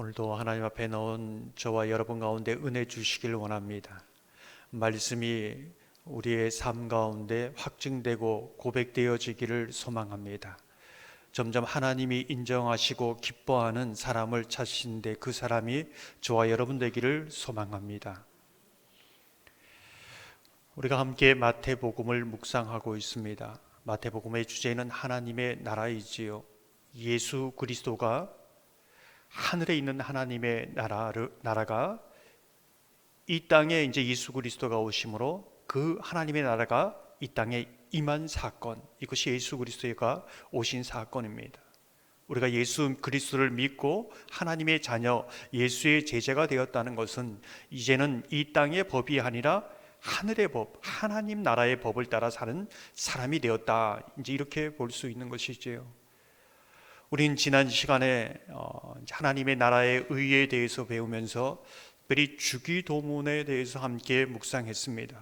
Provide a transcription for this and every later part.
오늘도 하나님 앞에 나온 저와 여러분 가운데 은혜 주시길 원합니다. 말씀이 우리의 삶 가운데 확증되고 고백되어지기를 소망합니다. 점점 하나님이 인정하시고 기뻐하는 사람을 찾으신데 그 사람이 저와 여러분 되기를 소망합니다. 우리가 함께 마태복음을 묵상하고 있습니다. 마태복음의 주제는 하나님의 나라이지요. 예수 그리스도가 하늘에 있는 하나님의 나라가 이 땅에 이제 예수 그리스도가 오심으로 그 하나님의 나라가 이 땅에 임한 사건, 이것이 예수 그리스도가 오신 사건입니다. 우리가 예수 그리스도를 믿고 하나님의 자녀, 예수의 제자가 되었다는 것은 이제는 이 땅의 법이 아니라 하늘의 법, 하나님 나라의 법을 따라 사는 사람이 되었다. 이제 이렇게 볼 수 있는 것이지요. 우린 지난 시간에 하나님의 나라의 의에 대해서 배우면서 특별히 주기도문에 대해서 함께 묵상했습니다.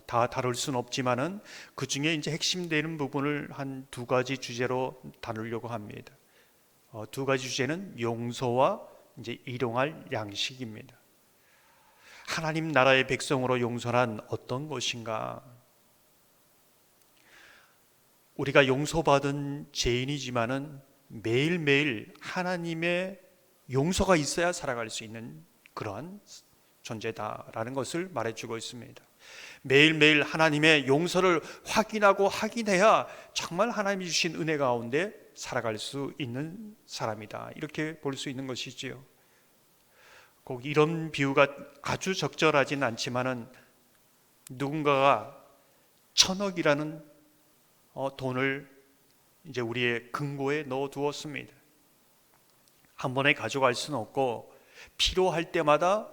다 다룰 수는 없지만은 그 중에 이제 핵심되는 부분을 한 두 가지 주제로 다루려고 합니다. 두 가지 주제는 용서와 이제 일용할 양식입니다. 하나님 나라의 백성으로 용서란 어떤 것인가? 우리가 용서받은 죄인이지만은 매일매일 하나님의 용서가 있어야 살아갈 수 있는 그러한 존재다라는 것을 말해주고 있습니다. 매일매일 하나님의 용서를 확인하고 확인해야 정말 하나님이 주신 은혜 가운데 살아갈 수 있는 사람이다. 이렇게 볼 수 있는 것이지요. 꼭 이런 비유가 아주 적절하진 않지만은 누군가가 1,000억이라는 돈을 이제 우리의 금고에 넣어 두었습니다. 한 번에 가져갈 수는 없고 필요할 때마다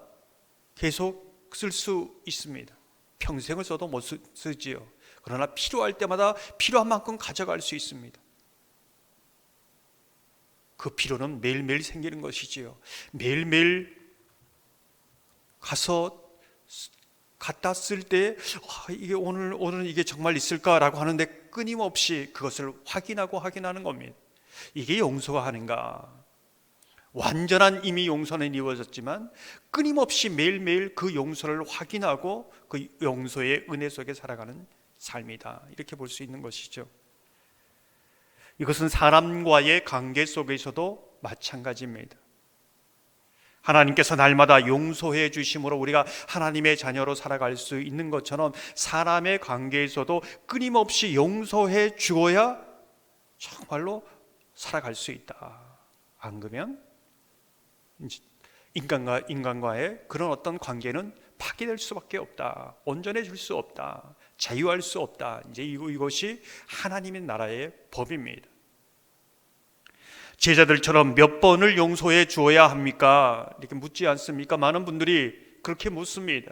계속 쓸 수 있습니다. 평생을 써도 못 쓰지요. 그러나 필요할 때마다 필요한 만큼 가져갈 수 있습니다. 그 필요는 매일매일 생기는 것이지요. 매일매일 가서 갖다 쓸 때 이게 오늘은 이게 정말 있을까라고 하는데 끊임없이 그것을 확인하는 겁니다. 이게 용서가 아닌가? 완전한 이미 용서는 이루어졌지만 끊임없이 매일매일 그 용서를 확인하고 그 용서의 은혜 속에 살아가는 삶이다. 이렇게 볼 수 있는 것이죠. 이것은 사람과의 관계 속에서도 마찬가지입니다. 하나님께서 날마다 용서해 주심으로 우리가 하나님의 자녀로 살아갈 수 있는 것처럼 사람의 관계에서도 끊임없이 용서해 주어야 정말로 살아갈 수 있다. 안 그러면 인간과의 그런 어떤 관계는 파괴될 수밖에 없다. 온전해질 수 없다. 자유할 수 없다. 이제 이것이 하나님의 나라의 법입니다. 제자들처럼 몇 번을 용서해 주어야 합니까? 이렇게 묻지 않습니까? 많은 분들이 그렇게 묻습니다.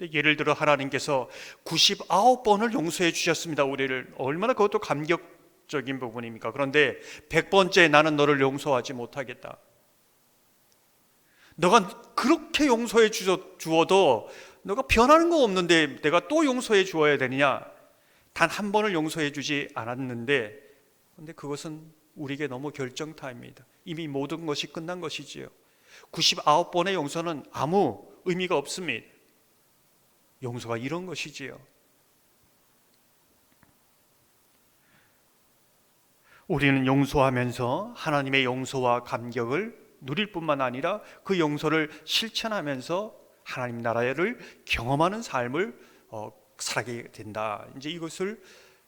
예를 들어 하나님께서 99번을 용서해 주셨습니다. 우리를. 얼마나 그것도 감격적인 부분입니까? 그런데 100번째 나는 너를 용서하지 못하겠다. 너가 그렇게 용서해 주어도 너가 변하는 거 없는데 내가 또 용서해 주어야 되느냐? 단 한 번을 용서해 주지 않았는데 그런데 그것은 우리에게 너무 결정타입니다. 이미 모든 것이 끝난 것이지요. 99번의 용서는 아무 의미가 없습니다. 용서가 이런 것이지요. 우리는 용서하면서 하나님의 용서와 감격을 누릴 뿐만 아니라 그 용서를 실천하면서 하나님 나라를 경험하는 삶을 살게 된다. 이제 이것을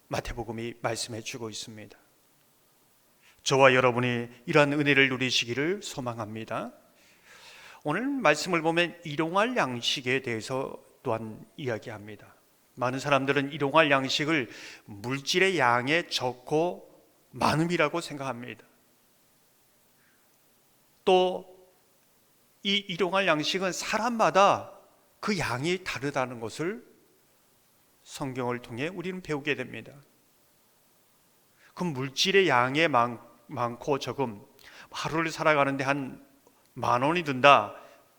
마태복음이 말씀해 주고 있습니다. 저와 여러분이 이러한 은혜를 누리시기를 소망합니다. 오늘 말씀을 보면 일용할 양식에 대해서 또한 이야기합니다. 많은 사람들은 일용할 양식을 물질의 양의 적고 많음이라고 생각합니다. 또 이 일용할 양식은 사람마다 그 양이 다르다는 것을 성경을 통해 우리는 배우게 됩니다. 그 물질의 양의 많고 적음, 하루를 살아가는데 한 10,000원이 든다.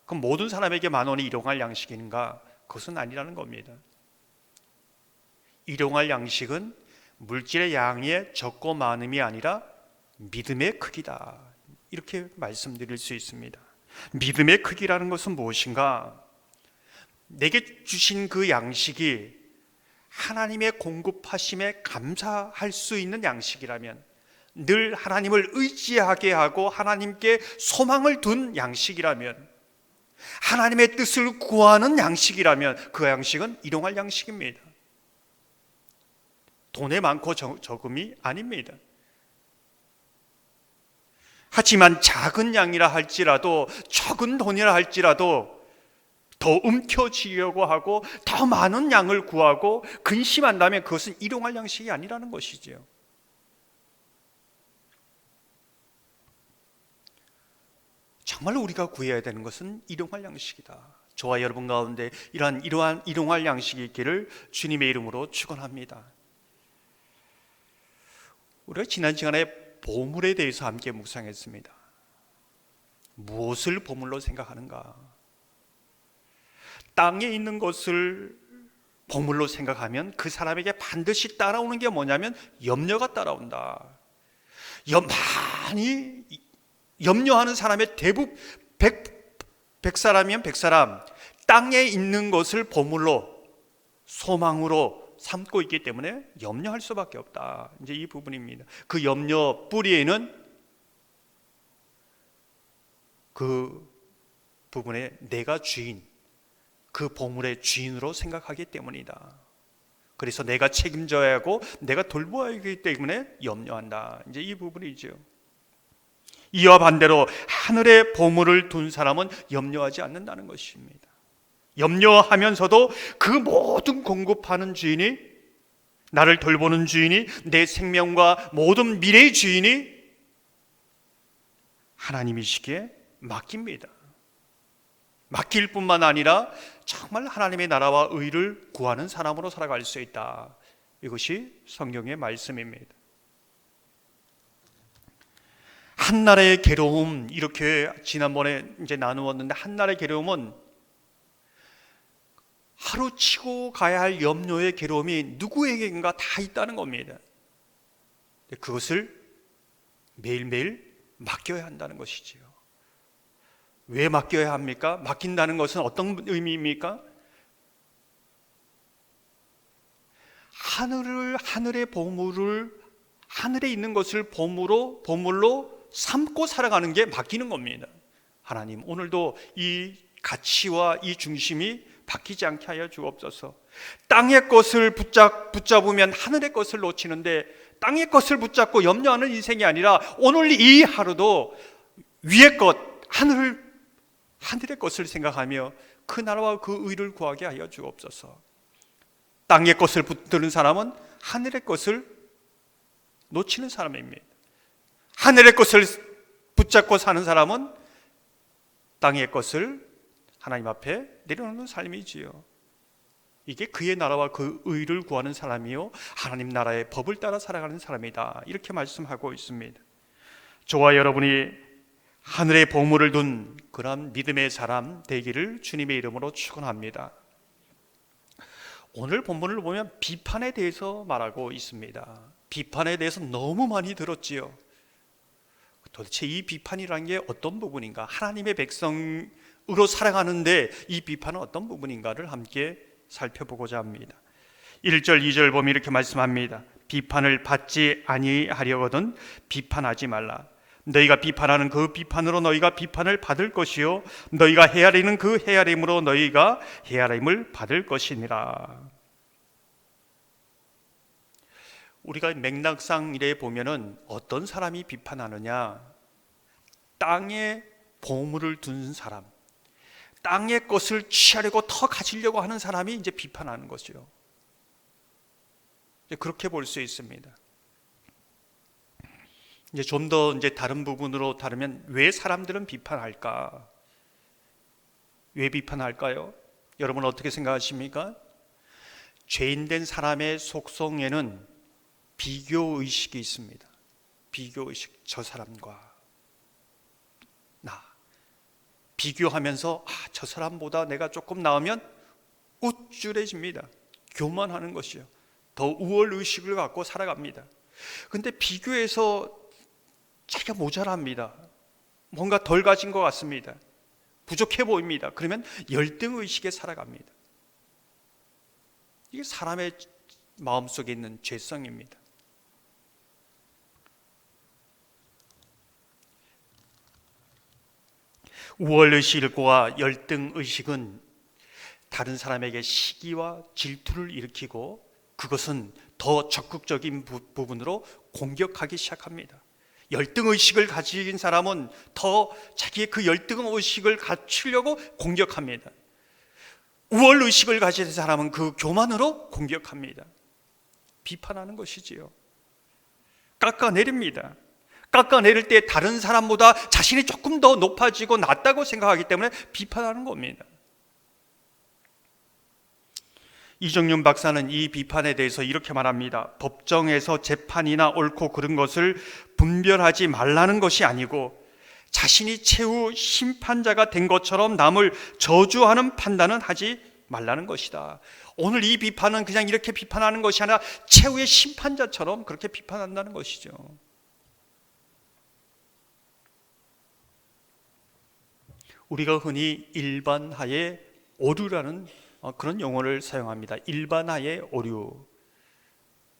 그럼 모든 사람에게 10,000원이 일용할 양식인가? 그것은 아니라는 겁니다. 일용할 양식은 물질의 양의 적고 많음이 아니라 믿음의 크기다, 이렇게 말씀드릴 수 있습니다. 믿음의 크기라는 것은 무엇인가? 내게 주신 그 양식이 하나님의 공급하심에 감사할 수 있는 양식이라면, 늘 하나님을 의지하게 하고 하나님께 소망을 둔 양식이라면, 하나님의 뜻을 구하는 양식이라면 그 양식은 일용할 양식입니다. 돈에 많고 적음이 아닙니다. 하지만 작은 양이라 할지라도, 적은 돈이라 할지라도 더 움켜쥐려고 하고 더 많은 양을 구하고 근심한다면 그것은 일용할 양식이 아니라는 것이지요. 정말 우리가 구해야 되는 것은 일용할 양식이다. 저와 여러분 가운데 이러한 일용할 양식이 있기를 주님의 이름으로 축원합니다. 우리가 지난 시간에 보물에 대해서 함께 묵상했습니다. 무엇을 보물로 생각하는가? 땅에 있는 것을 보물로 생각하면 그 사람에게 반드시 따라오는 게 뭐냐면 염려가 따라온다. 많이 염려하는 사람의 대부분 100사람이면 100사람 땅에 있는 것을 보물로, 소망으로 삼고 있기 때문에 염려할 수밖에 없다. 이제 이 부분입니다. 그 염려 뿌리에는 그 부분에 내가 주인, 그 보물의 주인으로 생각하기 때문이다. 그래서 내가 책임져야 하고 내가 돌보아야 하기 때문에 염려한다. 이제 이 부분이죠. 이와 반대로 하늘의 보물을 둔 사람은 염려하지 않는다는 것입니다. 염려하면서도 그 모든 공급하는 주인이, 나를 돌보는 주인이, 내 생명과 모든 미래의 주인이 하나님이시기에 맡깁니다. 맡길 뿐만 아니라 정말 하나님의 나라와 의를 구하는 사람으로 살아갈 수 있다. 이것이 성경의 말씀입니다. 한날의 괴로움, 이렇게 지난번에 이제 나누었는데, 한날의 괴로움은 하루 치고 가야 할 염려의 괴로움이 누구에게인가 다 있다는 겁니다. 그것을 매일매일 맡겨야 한다는 것이지요. 왜 맡겨야 합니까? 맡긴다는 것은 어떤 의미입니까? 하늘의 보물을, 하늘에 있는 것을 보물로 삼고 살아가는 게 맡기는 겁니다. 하나님, 오늘도 이 가치와 이 중심이 바뀌지 않게 하여 주옵소서. 땅의 것을 붙잡으면 하늘의 것을 놓치는데, 땅의 것을 붙잡고 염려하는 인생이 아니라 오늘 이 하루도 위의 것, 하늘의 것을 생각하며 그 나라와 그 의를 구하게 하여 주옵소서. 땅의 것을 붙드는 사람은 하늘의 것을 놓치는 사람입니다. 하늘의 것을 붙잡고 사는 사람은 땅의 것을 하나님 앞에 내려놓는 삶이지요. 이게 그의 나라와 그 의를 구하는 사람이요, 하나님 나라의 법을 따라 살아가는 사람이다. 이렇게 말씀하고 있습니다. 저와 여러분이 하늘의 보물을 둔 그런 믿음의 사람 되기를 주님의 이름으로 축원합니다. 오늘 본문을 보면 비판에 대해서 말하고 있습니다. 비판에 대해서 너무 많이 들었지요. 도대체 이 비판이라는 게 어떤 부분인가? 하나님의 백성으로 살아가는데 이 비판은 어떤 부분인가를 함께 살펴보고자 합니다. 1절 2절 보면 이렇게 말씀합니다. 비판을 받지 아니하려거든 비판하지 말라. 너희가 비판하는 그 비판으로 너희가 비판을 받을 것이요, 너희가 헤아리는 그 헤아림으로 너희가 헤아림을 받을 것이니라. 우리가 맥락상 이래 보면은 어떤 사람이 비판하느냐? 땅에 보물을 둔 사람, 땅의 것을 취하려고 더 가지려고 하는 사람이 이제 비판하는 것이요. 그렇게 볼 수 있습니다. 이제 좀 더 이제 다른 부분으로 다루면, 왜 사람들은 비판할까? 왜 비판할까요? 여러분 어떻게 생각하십니까? 죄인된 사람의 속성에는 비교 의식이 있습니다. 비교 의식, 저 사람과 나 비교하면서 저 사람보다 내가 조금 나으면 우쭐해집니다. 교만하는 것이요. 더 우월 의식을 갖고 살아갑니다. 근데 비교해서 자기가 모자랍니다. 뭔가 덜 가진 것 같습니다. 부족해 보입니다. 그러면 열등의식에 살아갑니다. 이게 사람의 마음속에 있는 죄성입니다. 우월의식과 열등의식은 다른 사람에게 시기와 질투를 일으키고 그것은 더 적극적인 부분으로 공격하기 시작합니다. 열등의식을 가진 사람은 더 자기의 그 열등의식을 갖추려고 공격합니다. 우월의식을 가진 사람은 그 교만으로 공격합니다. 비판하는 것이지요. 깎아내립니다. 깎아내릴 때 다른 사람보다 자신이 조금 더 높아지고 낫다고 생각하기 때문에 비판하는 겁니다. 이정윤 박사는 이 비판에 대해서 이렇게 말합니다. 법정에서 재판이나 옳고 그른 것을 분별하지 말라는 것이 아니고 자신이 최후 심판자가 된 것처럼 남을 저주하는 판단은 하지 말라는 것이다. 오늘 이 비판은 그냥 이렇게 비판하는 것이 아니라 최후의 심판자처럼 그렇게 비판한다는 것이죠. 우리가 흔히 일반하에 오류라는 그런 용어를 사용합니다. 일반하의 오류.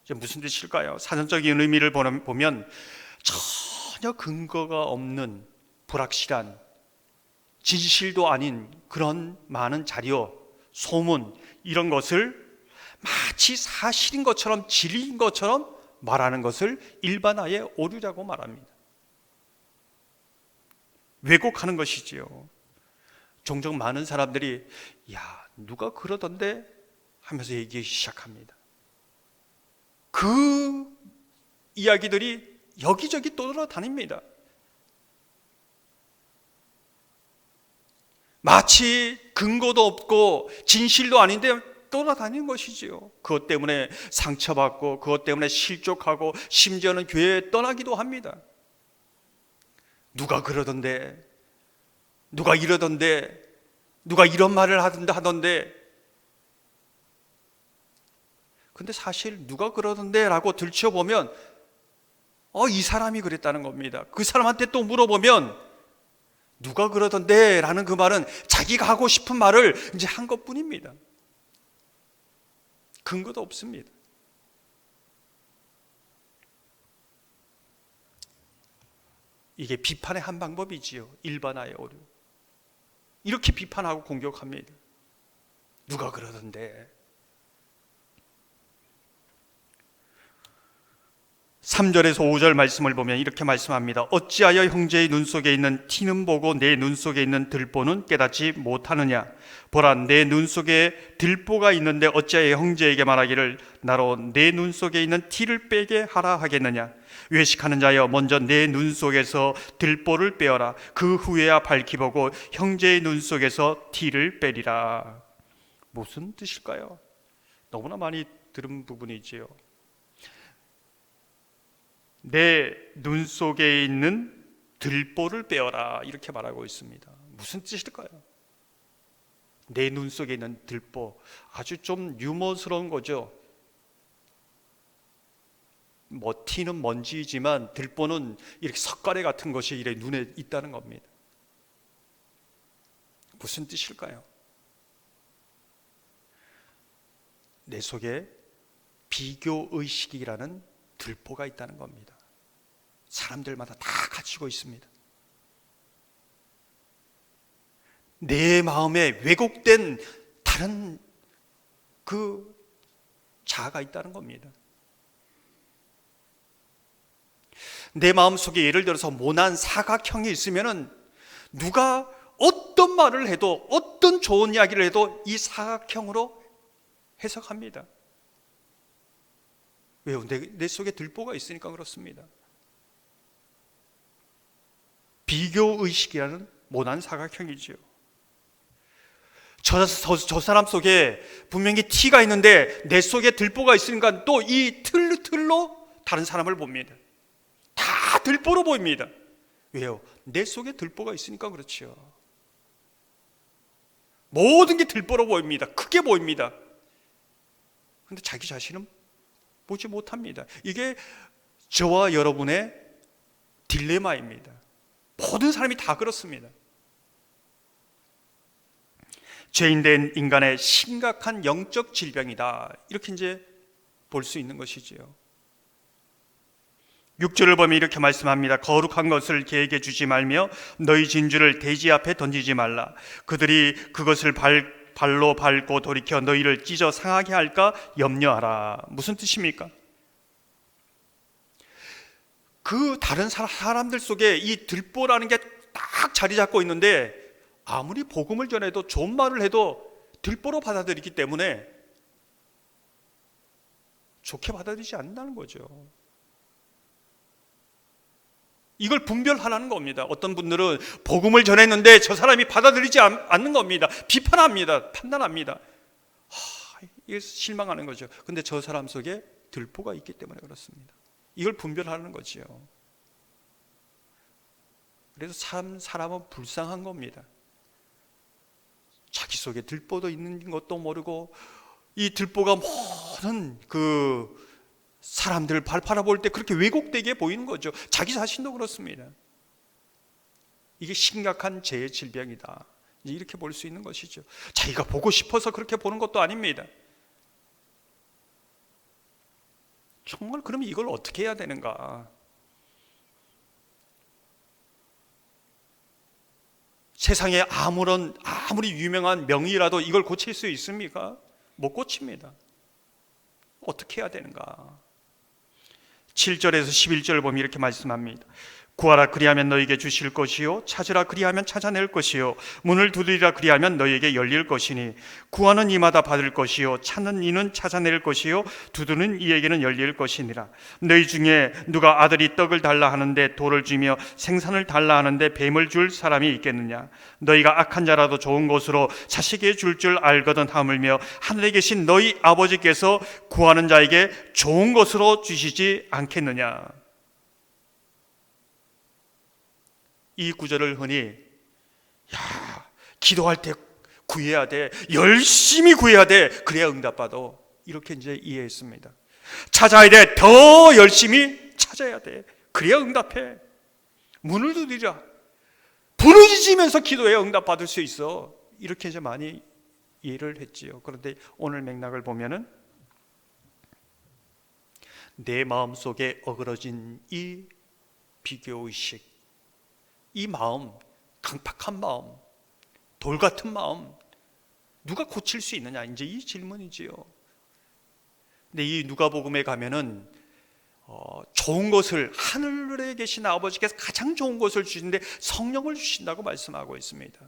무슨 뜻일까요? 사전적인 의미를 보면 전혀 근거가 없는 불확실한 진실도 아닌 그런 많은 자료, 소문 이런 것을 마치 사실인 것처럼 진리인 것처럼 말하는 것을 일반하의 오류라고 말합니다. 왜곡하는 것이지요. 종종 많은 사람들이 야 누가 그러던데 하면서 얘기하기 시작합니다. 그 이야기들이 여기저기 떠돌아다닙니다. 마치 근거도 없고 진실도 아닌데 떠돌아다니는 것이지요. 그것 때문에 상처받고 그것 때문에 실족하고 심지어는 교회에 떠나기도 합니다. 누가 그러던데, 누가 이러던데, 누가 이런 말을 하던데. 근데 사실 누가 그러던데 라고 들춰보면 이 사람이 그랬다는 겁니다. 그 사람한테 또 물어보면 누가 그러던데 라는 그 말은 자기가 하고 싶은 말을 이제 한 것뿐입니다. 근거도 없습니다. 이게 비판의 한 방법이지요. 일반화의 오류. 이렇게 비판하고 공격합니다. 누가 그러던데. 3절에서 5절 말씀을 보면 이렇게 말씀합니다. 어찌하여 형제의 눈 속에 있는 티는 보고 내 눈 속에 있는 들보는 깨닫지 못하느냐. 보라, 내 눈 속에 들보가 있는데 어찌하여 형제에게 말하기를 나로 내 눈 속에 있는 티를 빼게 하라 하겠느냐. 외식하는 자여, 먼저 내 눈 속에서 들보를 빼어라. 그 후에야 밝히 보고 형제의 눈 속에서 티를 빼리라. 무슨 뜻일까요? 너무나 많이 들은 부분이지요. 내 눈 속에 있는 들보를 빼어라 이렇게 말하고 있습니다. 무슨 뜻일까요? 내 눈 속에 있는 들보, 아주 좀 유머스러운 거죠. 티는 먼지이지만 들보는 이렇게 석가래 같은 것이 이렇게 눈에 있다는 겁니다. 무슨 뜻일까요? 내 속에 비교의식이라는 들보가 있다는 겁니다. 사람들마다 다 가지고 있습니다. 내 마음에 왜곡된 다른 그 자아가 있다는 겁니다. 내 마음속에 예를 들어서 모난 사각형이 있으면은 누가 어떤 말을 해도 어떤 좋은 이야기를 해도 이 사각형으로 해석합니다. 왜요? 내 속에 들보가 있으니까 그렇습니다. 비교의식이라는 모난 사각형이지요. 저 사람 속에 분명히 티가 있는데 내 속에 들보가 있으니까 또 이 틀로 다른 사람을 봅니다. 다 들보로 보입니다. 왜요? 내 속에 들보가 있으니까 그렇죠. 모든 게 들보로 보입니다. 크게 보입니다. 그런데 자기 자신은 보지 못합니다. 이게 저와 여러분의 딜레마입니다. 모든 사람이 다 그렇습니다. 죄인된 인간의 심각한 영적 질병이다, 이렇게 이제 볼 수 있는 것이지요. 6절을 보면 이렇게 말씀합니다. 거룩한 것을 개에게 주지 말며 너희 진주를 돼지 앞에 던지지 말라. 그들이 그것을 발로 밟고 돌이켜 너희를 찢어 상하게 할까 염려하라. 무슨 뜻입니까? 그 다른 사람들 속에 이 들보라는 게 딱 자리 잡고 있는데, 아무리 복음을 전해도 좋은 말을 해도 들보로 받아들이기 때문에 좋게 받아들이지 않는다는 거죠. 이걸 분별하라는 겁니다. 어떤 분들은 복음을 전했는데 저 사람이 받아들이지 않는 겁니다. 비판합니다. 판단합니다. 이게 실망하는 거죠. 근데 저 사람 속에 들보가 있기 때문에 그렇습니다. 이걸 분별하는 거지요. 그래서 사람은 불쌍한 겁니다. 자기 속에 들보도 있는 것도 모르고 이 들보가 모든 그 사람들을 바라볼 때 그렇게 왜곡되게 보이는 거죠. 자기 자신도 그렇습니다. 이게 심각한 죄의 질병이다, 이렇게 볼 수 있는 것이죠. 자기가 보고 싶어서 그렇게 보는 것도 아닙니다. 정말 그러면 이걸 어떻게 해야 되는가? 세상에 아무리 유명한 명의라도 이걸 고칠 수 있습니까? 못 고칩니다. 어떻게 해야 되는가? 7절에서 11절 보면 이렇게 말씀합니다. 구하라 그리하면 너에게 주실 것이요, 찾으라 그리하면 찾아낼 것이요, 문을 두드리라 그리하면 너에게 열릴 것이니, 구하는 이마다 받을 것이요, 찾는 이는 찾아낼 것이요, 두드리는 이에게는 열릴 것이니라. 너희 중에 누가 아들이 떡을 달라 하는데 돌을 주며 생선을 달라 하는데 뱀을 줄 사람이 있겠느냐? 너희가 악한 자라도 좋은 것으로 자식에게 줄 줄 알거든 하물며 하늘에 계신 너희 아버지께서 구하는 자에게 좋은 것으로 주시지 않겠느냐? 이 구절을 흔히 기도할 때 구해야 돼, 열심히 구해야 돼, 그래야 응답받아, 이렇게 이제 이해했습니다. 찾아야 돼, 더 열심히 찾아야 돼, 그래야 응답해. 문을 두드리라, 부르짖으면서 기도해야 응답받을 수 있어, 이렇게 이제 많이 이해를 했지요. 그런데 오늘 맥락을 보면은 내 마음속에 어그러진 이 비교의식, 이 마음, 강팍한 마음, 돌 같은 마음, 누가 고칠 수 있느냐, 이제 이 질문이지요. 근데 이 누가복음에 가면은 좋은 것을, 하늘에 계신 아버지께서 가장 좋은 것을 주시는데 성령을 주신다고 말씀하고 있습니다.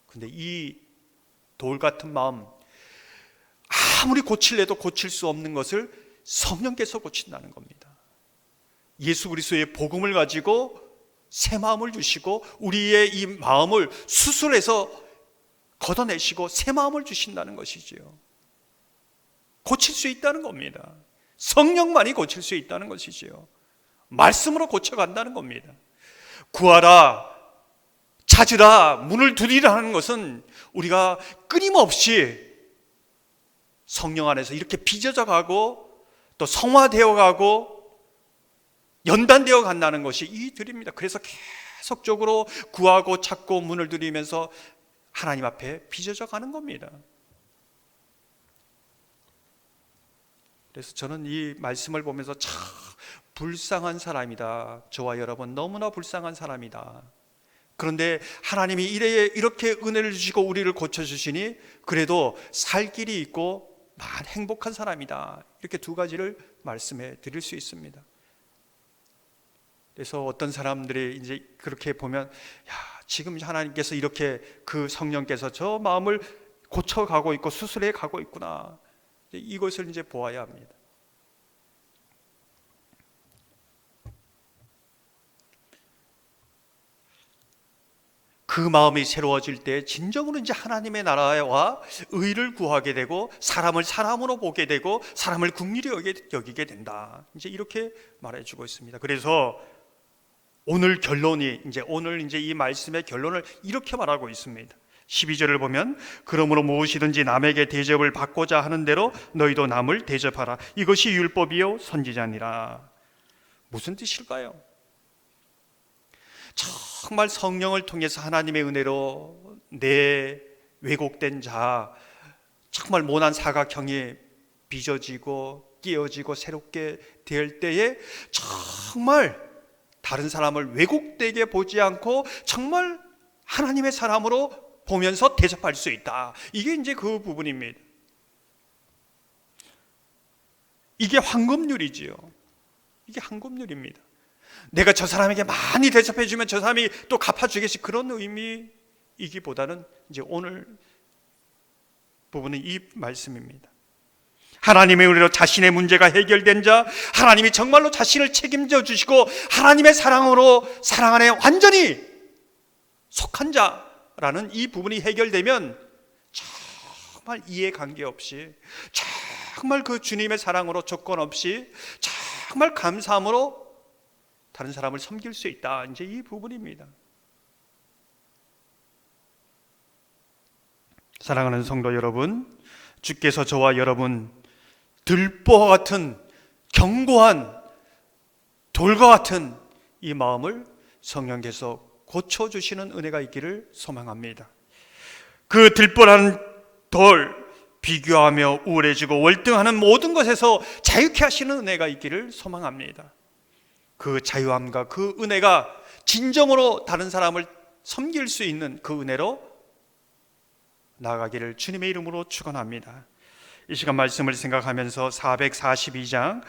근데 이 돌 같은 마음, 아무리 고칠래도 고칠 수 없는 것을 성령께서 고친다는 겁니다. 예수 그리스도의 복음을 가지고 새 마음을 주시고 우리의 이 마음을 수술해서 걷어내시고 새 마음을 주신다는 것이지요. 고칠 수 있다는 겁니다. 성령만이 고칠 수 있다는 것이지요. 말씀으로 고쳐간다는 겁니다. 구하라, 찾으라, 문을 두드리라 하는 것은 우리가 끊임없이 성령 안에서 이렇게 빚어져 가고 또 성화되어 가고 연단되어 간다는 것이 이 들입니다. 그래서 계속적으로 구하고 찾고 문을 두드리면서 하나님 앞에 빚어져 가는 겁니다. 그래서 저는 이 말씀을 보면서 참 불쌍한 사람이다, 저와 여러분 너무나 불쌍한 사람이다. 그런데 하나님이 이렇게 은혜를 주시고 우리를 고쳐주시니 그래도 살 길이 있고 행복한 사람이다, 이렇게 두 가지를 말씀해 드릴 수 있습니다. 그래서 어떤 사람들이 이제 그렇게 보면, 지금 하나님께서 이렇게 그 성령께서 저 마음을 고쳐가고 있고 수술해 가고 있구나, 이것을 이제 보아야 합니다. 그 마음이 새로워질 때 진정으로 이제 하나님의 나라와 의를 구하게 되고 사람을 사람으로 보게 되고 사람을 긍휼히 여기게 된다, 이제 이렇게 말해주고 있습니다. 그래서 오늘 이 말씀의 결론을 이렇게 말하고 있습니다. 12절을 보면 그러므로 무엇이든지 남에게 대접을 받고자 하는 대로 너희도 남을 대접하라. 이것이 율법이요 선지자니라. 무슨 뜻일까요? 정말 성령을 통해서 하나님의 은혜로 내 왜곡된 자, 정말 모난 사각형이 빚어지고 끼어지고 새롭게 될 때에 정말 다른 사람을 왜곡되게 보지 않고 정말 하나님의 사람으로 보면서 대접할 수 있다. 이게 이제 그 부분입니다. 이게 황금률이지요. 이게 황금률입니다. 내가 저 사람에게 많이 대접해 주면 저 사람이 또 갚아주겠지, 그런 의미이기보다는 이제 오늘 부분은 이 말씀입니다. 하나님의 은혜로 자신의 문제가 해결된 자, 하나님이 정말로 자신을 책임져 주시고 하나님의 사랑으로 사랑 안에 완전히 속한 자라는 이 부분이 해결되면 정말 이해관계 없이, 정말 그 주님의 사랑으로 조건 없이, 정말 감사함으로 다른 사람을 섬길 수 있다. 이제 이 부분입니다. 사랑하는 성도 여러분, 주께서 저와 여러분 들보와 같은 견고한 돌과 같은 이 마음을 성령께서 고쳐주시는 은혜가 있기를 소망합니다. 그 들보라는 돌, 비교하며 우울해지고 월등하는 모든 것에서 자유케 하시는 은혜가 있기를 소망합니다. 그 자유함과 그 은혜가 진정으로 다른 사람을 섬길 수 있는 그 은혜로 나아가기를 주님의 이름으로 축원합니다. 이 시간 말씀을 생각하면서 442장